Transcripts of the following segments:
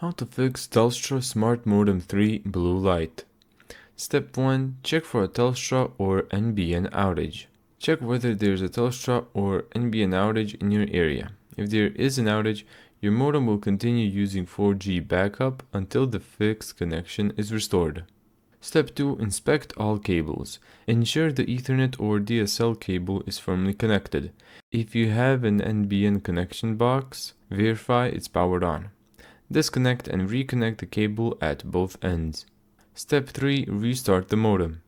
How to fix Telstra Smart Modem 3 blue light. Step 1. Check for a Telstra or NBN outage. Check whether there's a Telstra or NBN outage in your area. If there is an outage, your modem will continue using 4G backup until the fixed connection is restored. Step 2. Inspect all cables. Ensure the Ethernet or DSL cable is firmly connected. If you have an NBN connection box, verify it's powered on. Disconnect and reconnect the cable at both ends. Step 3. Restart the modem.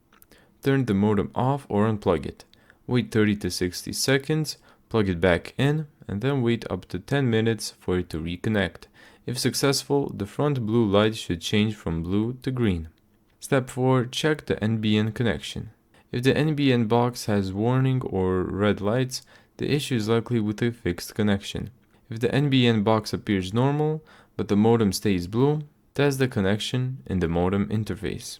Turn the modem off or unplug it. Wait 30 to 60 seconds, plug it back in, and then wait up to 10 minutes for it to reconnect. If successful, the front blue light should change from blue to green. Step 4. Check the NBN connection. If the NBN box has warning or red lights, the issue is likely with a fixed connection. If the NBN box appears normal, but the modem stays blue, test the connection in the modem interface.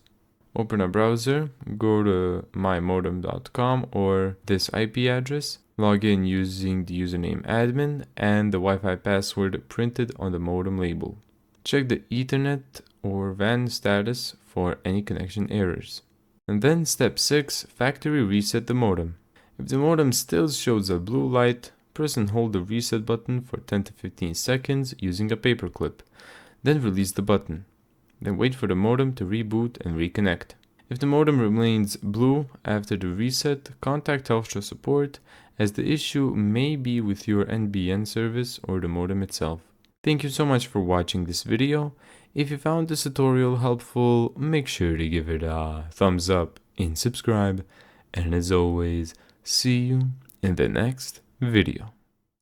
Open a browser, go to mymodem.com or this IP address, log in using the username admin and the Wi-Fi password printed on the modem label. Check the Ethernet or WAN status for any connection errors. And then step 6, factory reset the modem. If the modem still shows a blue light, press and hold the reset button for 10 to 15 seconds using a paperclip. Then release the button. Then wait for the modem to reboot and reconnect. If the modem remains blue after the reset, contact Telstra support, as the issue may be with your NBN service or the modem itself. Thank you so much for watching this video. If you found this tutorial helpful, make sure to give it a thumbs up and subscribe. And as always, see you in the next video.